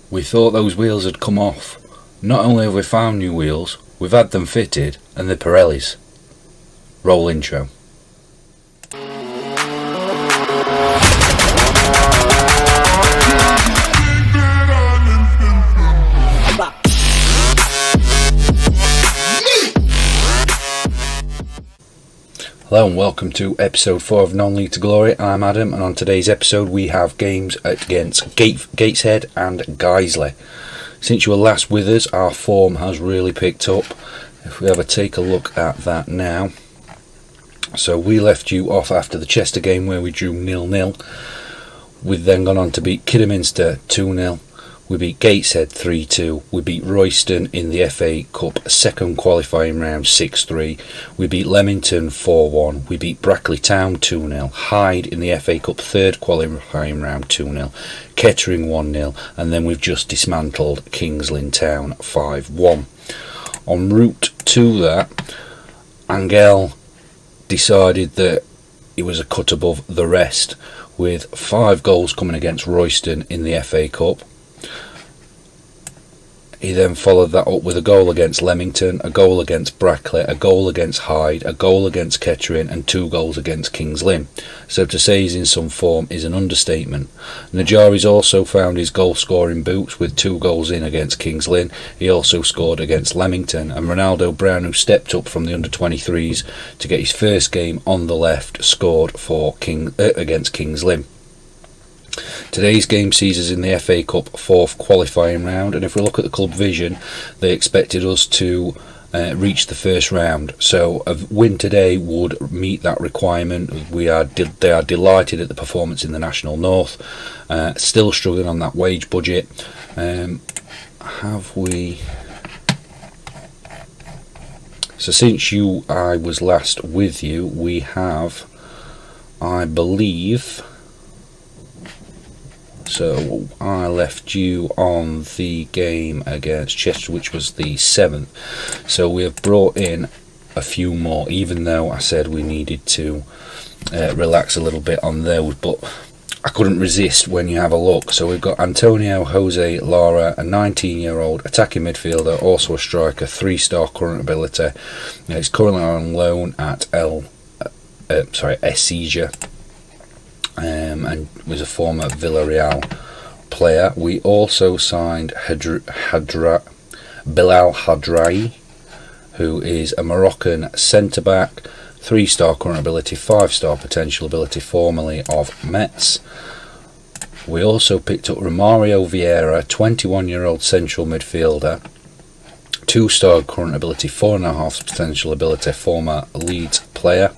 We thought those wheels had come off. Not only have we found new wheels, we've had them fitted, and they're Pirellis. Roll intro. Hello and welcome to episode 4 of Non-League to Glory. I'm Adam, and on today's episode we have games against Gateshead and Guiseley. Since you were last with us, our form has really picked up. If we have a take a look at that now. So we left you off after the Chester game where we drew 0-0. We've then gone on to beat Kidderminster 2-0. We beat Gateshead 3-2. We beat Royston in the FA Cup second qualifying round 6-3. We beat Leamington 4-1. We beat Brackley Town 2-0. Hyde in the FA Cup third qualifying round 2-0. Kettering 1-0. And then we've just dismantled King's Town 5-1. En route to that, Angel decided that he was a cut above the rest with 5 goals coming against Royston in the FA Cup. He then followed that up with a goal against Leamington, a goal against Brackley, a goal against Hyde, a goal against Kettering and 2 goals against Kings Lynn. So to say he's in some form is an understatement. Najari's also found his goal scoring boots with 2 goals in against Kings Lynn. He also scored against Leamington, and Ronaldo Brown, who stepped up from the under-23s to get his first game on the left, scored for against Kings Lynn. Today's game sees us in the FA Cup 4th qualifying round, and if we look at the club vision, they expected us to reach the first round. So a win today would meet that requirement. They are delighted at the performance in the National North. Still struggling on that wage budget. So since I was last with you, we have, I believe. So I left you on the game against Chester, which was the 7th. So we have brought in a few more, even though I said we needed to relax a little bit on those, but I couldn't resist when you have a look. So we've got Antonio Jose Lara, a 19-year-old attacking midfielder, also a striker, 3-star current ability. He's currently on loan at Essegia. And was a former Villarreal player. We also signed Bilal Hadrai, who is a Moroccan centre-back, 3-star current ability, 5-star potential ability, formerly of Metz. We also picked up Romario Vieira, 21-year-old central midfielder, 2-star current ability, 4.5 potential ability, former Leeds player.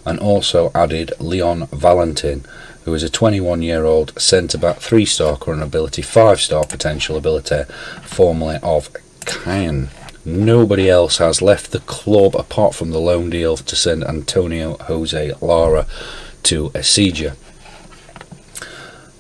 And also added Leon Valentin, who is a 21-year-old centre-back, 3-star current ability, 5-star potential ability, formerly of Caen. Nobody else has left the club apart from the loan deal to send Antonio Jose Lara to Essegia.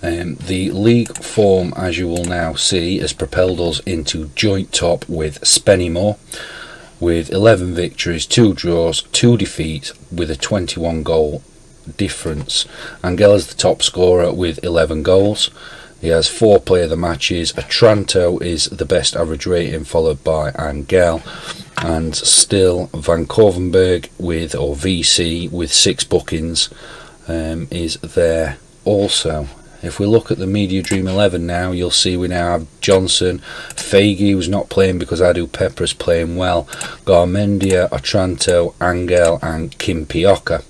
The league form, as you will now see, has propelled us into joint top with Spennymoor, with 11 victories, 2 draws, 2 defeats, with a 21 goal difference. Angel is the top scorer with 11 goals. He has 4 player of the matches. Otranto is the best average rating, followed by Angel, and still Van Korvenberg or VC with 6 bookings is there also. If we look at the Media Dream 11 now, you'll see we now have Johnson, Faggy, who's not playing because Adu Pepper is playing well, Garmendia, Otranto, Angel and Kim Pioca.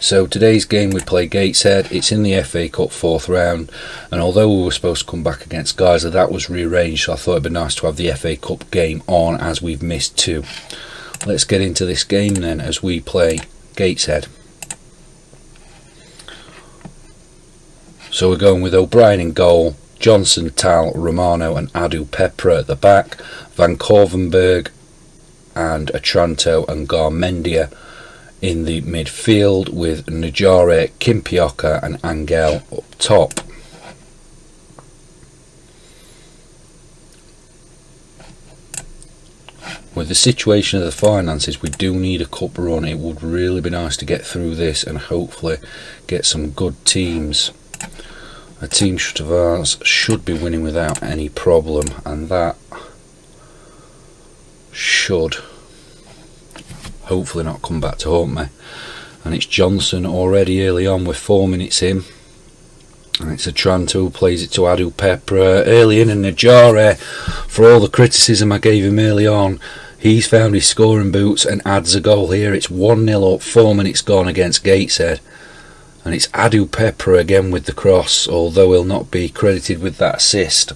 So today's game we play Gateshead. It's in the FA Cup 4th round, and although we were supposed to come back against Guiseley, that was rearranged, so I thought it'd be nice to have the FA Cup game on, as we've missed 2. Let's get into this game then as we play Gateshead. So we're going with O'Brien in goal, Johnson, Tal, Romano and Adu Pepra at the back, Van Korvenberg and Otranto and Garmendia in the midfield, with Najare, Kimpioka and Angel up top. With the situation of the finances, we do need a cup run. It would really be nice to get through this and hopefully get some good teams. a team of ours should be winning without any problem, and that should hopefully not come back to haunt me. And it's Johnson already early on with 4 minutes in, and it's Otranto who plays it to Adu Pepra early in, and Najare, for all the criticism I gave him early on, he's found his scoring boots and adds a goal here. It's 1-0 up, 4 minutes gone against Gateshead, and it's Adu Pepra again with the cross, although he'll not be credited with that assist.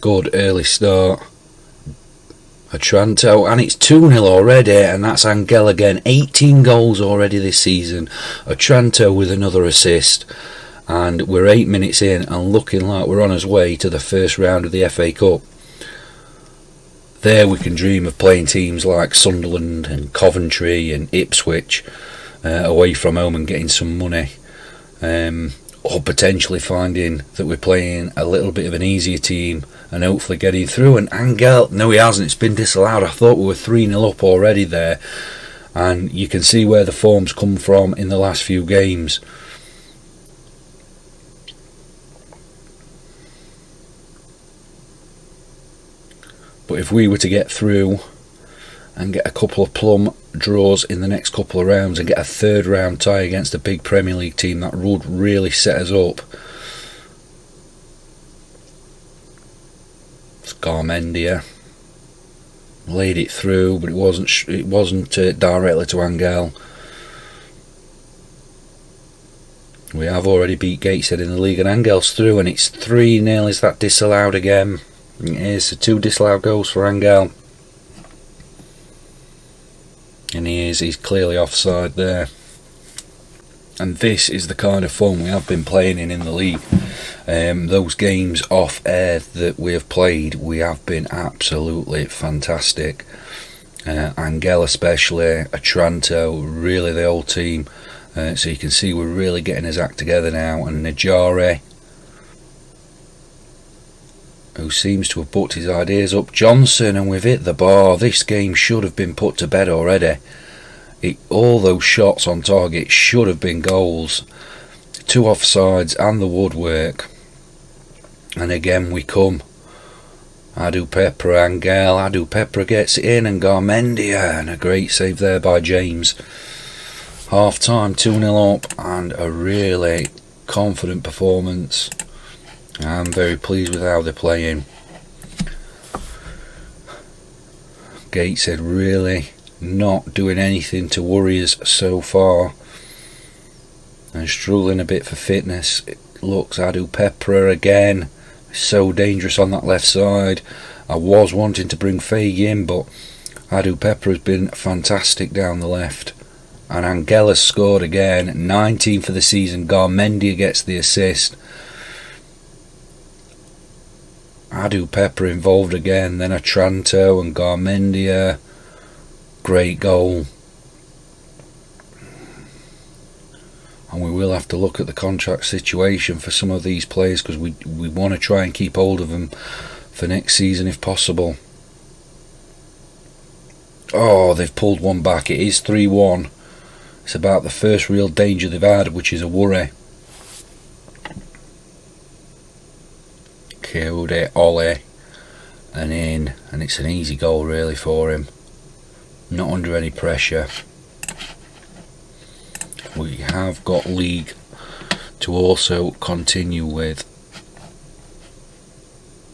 Good early start. Otranto, and it's 2-0 already, and that's Angel again. 18 goals already this season. Otranto with another assist, and we're 8 minutes in and looking like we're on our way to the first round of the FA Cup. There we can dream of playing teams like Sunderland and Coventry and Ipswich away from home and getting some money, or potentially finding that we're playing a little bit of an easier team and hopefully getting through. And Angel, no, he hasn't, it's been disallowed. I thought we were 3-0 up already there, and you can see where the form's come from in the last few games. But if we were to get through and get a couple of plum draws in the next couple of rounds and get a third round tie against a big Premier League team, that would really set us up. Garmendia laid it through, but it wasn't directly to Angel. We have already beat Gateshead in the league, and Angel's through, and it's 3-0. Is that disallowed again? It is. 2 disallowed goals for Angel, and he's clearly offside there. And this is the kind of fun we have been playing in the league. Those games off air that we have played, we have been absolutely fantastic. Angel especially, Otranto, really the whole team. So you can see we're really getting his act together now. And Najare, who seems to have put his ideas up. Johnson, and we've hit the bar. This game should have been put to bed already. All those shots on target should have been goals. 2 offsides and the woodwork. And again we come. Adu Pepra, Angel. Adu Pepra gets it in, and Garmendia, and a great save there by James. Half time, 2-0 up, and a really confident performance. I'm very pleased with how they're playing. Gateshead really not doing anything to worry us so far, and struggling a bit for fitness. It looks Adu Pepra again, so dangerous on that left side. I was wanting to bring Faig in, but Adu Pepra has been fantastic down the left, and Angel has scored again. 19 for the season. Garmendia gets the assist. Adu Pepra involved again, then Otranto and Garmendia. Great goal. And we will have to look at the contract situation for some of these players, because we want to try and keep hold of them for next season if possible. Oh, they've pulled one back. It is 3-1. It's about the first real danger they've had, which is a worry. Keude, Ole, and in, and it's an easy goal really for him. Not under any pressure. We have got league to also continue with.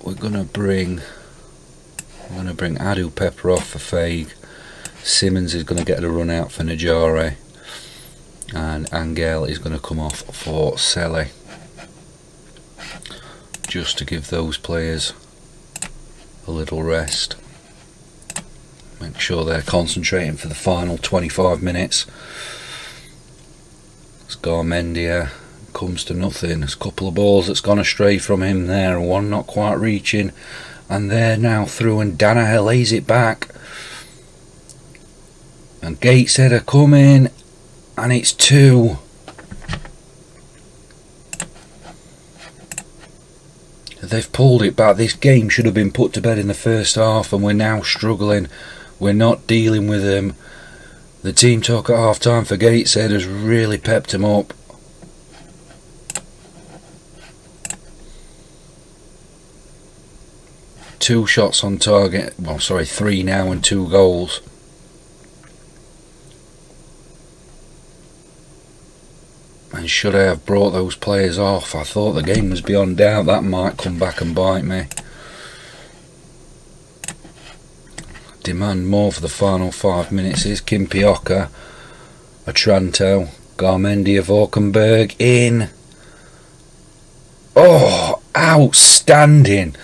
We're gonna bring Adu Pepra off for Faig. Simmons is gonna get a run out for Najare, and Angel is gonna come off for Selly, just to give those players a little rest. Make sure they're concentrating for the final 25 minutes. Garmendia comes to nothing. There's a couple of balls that's gone astray from him there, one not quite reaching, and they're now through, and Danaher lays it back, and Gateshead are coming, and it's 2. They've pulled it back. This game should have been put to bed in the first half, and we're now struggling. We're not dealing with them. The team talk at half time for Gateshead has really pepped him up. Two shots on target, well sorry, 3 now and 2 goals. And should I have brought those players off? I thought the game was beyond doubt. That might come back and bite me. Demand more for the final 5 minutes is Kimpioka, Otranto, Garmendia, Valkenburg in. Oh, outstanding.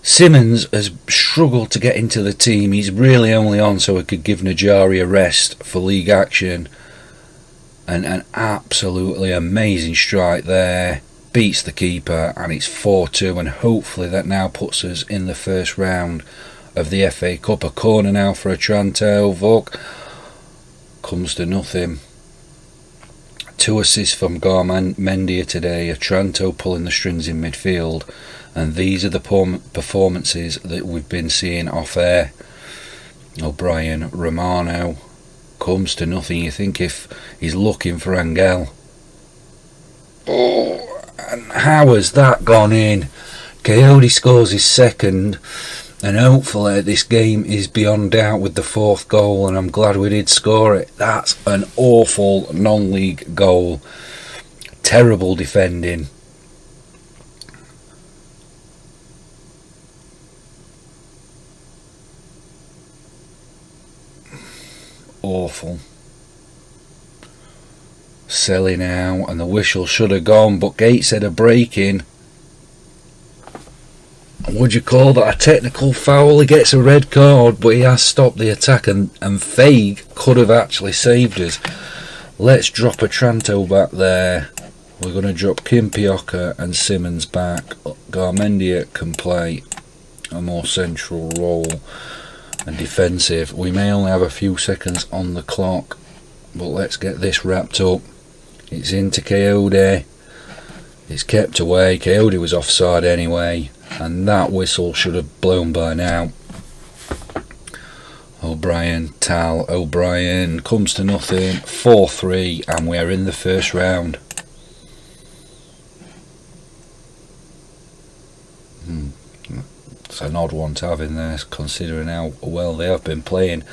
Simmons has struggled to get into the team. He's really only on so it could give Najari a rest for league action. And an absolutely amazing strike there. Beats the keeper and it's 4-2, and hopefully that now puts us in the first round of the FA Cup. A corner now for Otranto. Vok comes to nothing. 2 assists from Garmendia today. Otranto pulling the strings in midfield, and these are the performances that we've been seeing off air. O'Brien, Romano comes to nothing. You think if he's looking for Angel. Oh, and how has that gone in? Coyote scores his second, and hopefully this game is beyond doubt with the 4th goal, and I'm glad we did score it. That's an awful non-league goal. Terrible defending. Awful. Selling now, and the whistle should have gone, but Gateshead are breaking. Would you call that a technical foul? He gets a red card, but he has stopped the attack, and Feig could have actually saved us. Let's drop Otranto back there. We're going to drop Kimpioka and Simmons back. Garmendia can play a more central role and defensive. We may only have a few seconds on the clock, but let's get this wrapped up. It's into Coyote. It's kept away. Coyote was offside anyway, and that whistle should have blown by now. O'Brien, Tal, O'Brien comes to nothing. 4-3, and we're in the first round. It's an odd one to have in there, considering how well they have been playing.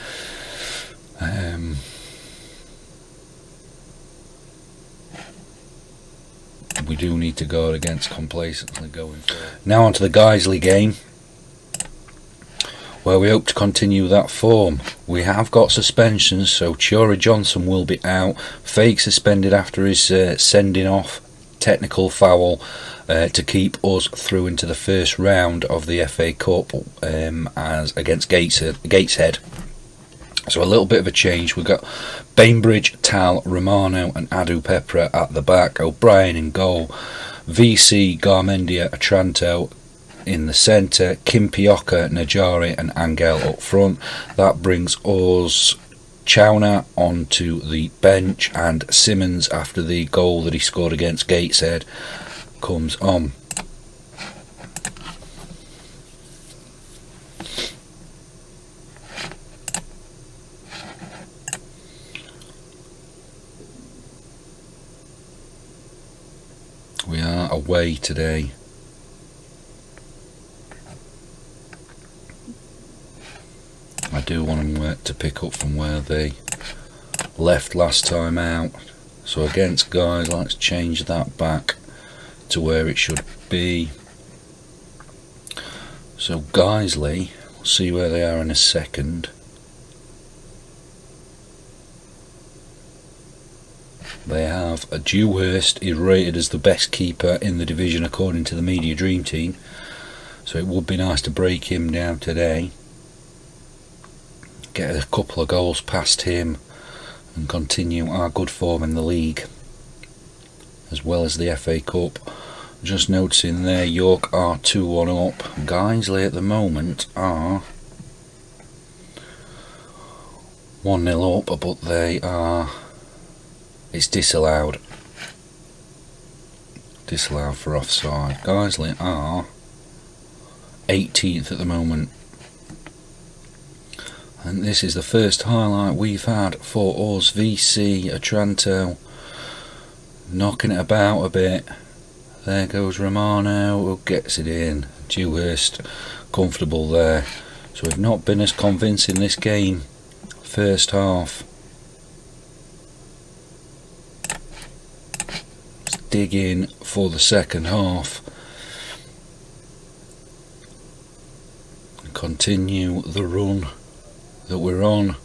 We do need to guard against complacency going forward. Now on to the Guiseley game, where we hope to continue that form. We have got suspensions, so Chiori Johnson will be out. Feig suspended after his sending off, technical foul, to keep us through into the first round of the FA Cup as against Gateshead. So a little bit of a change. We've got Bainbridge, Tal, Romano and Adu Pepra at the back. O'Brien in goal. VC, Garmendia, Otranto in the centre. Kimpioka, Najari and Angel up front. That brings us Chowna onto the bench, and Simmons, after the goal that he scored against Gateshead, comes on. We are away today. I do want them to pick up from where they left last time out. So against Guys, let's change that back to where it should be. So Guiseley, we'll see where they are in a second. They have a Dewhurst is rated as the best keeper in the division according to the Media Dream Team, so it would be nice to break him down today, get a couple of goals past him and continue our good form in the league as well as the FA Cup. Just noticing there, York are 2-1 up. Guiseley at the moment are 1-0 up, but they are, it's disallowed for offside. Guiseley are 18th at the moment. And this is the first highlight we've had for us. VC Otranto knocking it about a bit. There goes Romano, who gets it in. Dewhurst comfortable there. So we've not been as convincing this game first half. Let's dig in for the second half. Continue the run that we're on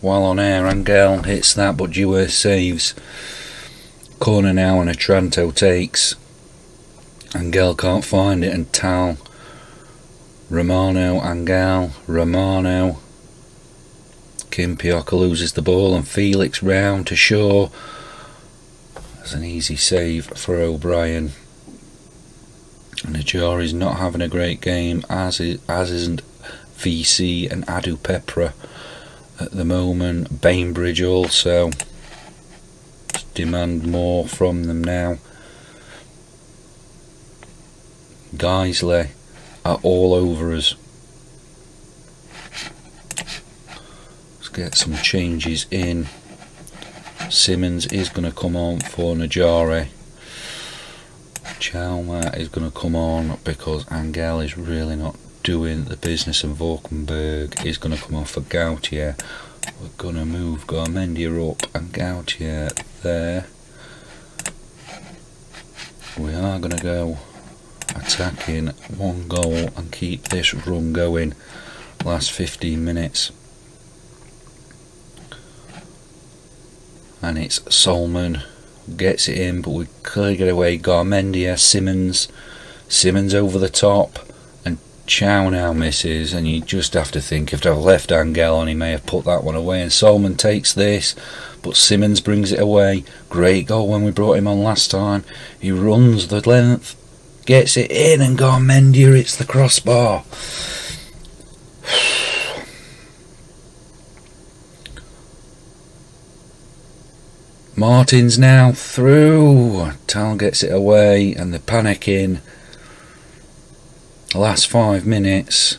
while on air. Angel hits that, but Dewhurst saves. Corner now and Otranto takes. Angel can't find it, and Tal. Romano, Angel, Romano. Kim Piocca loses the ball, and Felix round to Shaw. That's an easy save for O'Brien. And Najari's not having a great game, as isn't VC and Adu Pepra at the moment. Bainbridge also. Just demand more from them now. Geisley are all over us. Let's get some changes in. Simmons is going to come on for Najari. Chalmers is going to come on because Angel is really not doing the business, and Valkenburg is going to come off for Gautier. We're going to move Garmendia up and Gautier there. We are going to go attacking one goal and keep this run going. Last 15 minutes. And it's Solman gets it in, but we clearly get away. Garmendia, Simmons over the top, and Chow now misses, and you just have to think if I've left Angel on, he may have put that one away. And Solman takes this, but Simmons brings it away. Great goal when we brought him on last time. He runs the length, gets it in, and Garmendia hits the crossbar. Martin's now through. Tal gets it away, and they're panicking. Last 5 minutes.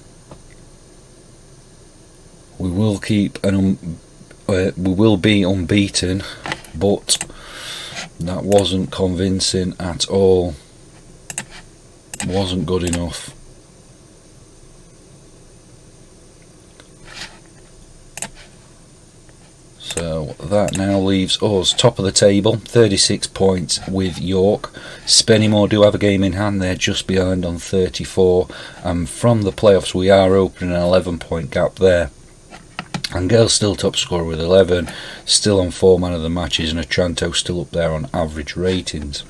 We will keep we will be unbeaten, but that wasn't convincing at all. Wasn't good enough. So that now leaves us top of the table, 36 points with York. Spennymoor do have a game in hand, they're just behind on 34, and from the playoffs we are opening an 11-point gap there. Angel's still top scorer with 11, still on 4 man of the matches, and Otranto still up there on average ratings.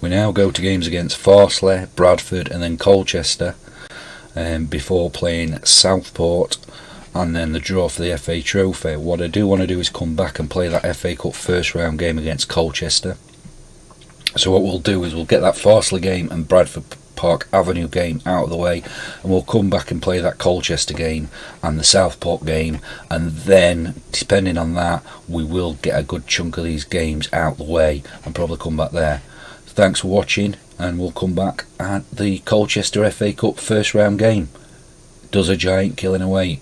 We now go to games against Farsley, Bradford and then Colchester, before playing Southport, and then the draw for the FA Trophy. What I do want to do is come back and play that FA Cup first round game against Colchester. So what we'll do is we'll get that Farsley game and Bradford Park Avenue game out of the way, and we'll come back and play that Colchester game and the Southport game, and then depending on that we will get a good chunk of these games out of the way and probably come back there. Thanks for watching, and we'll come back at the Colchester FA Cup first round game. Does a giant killing away.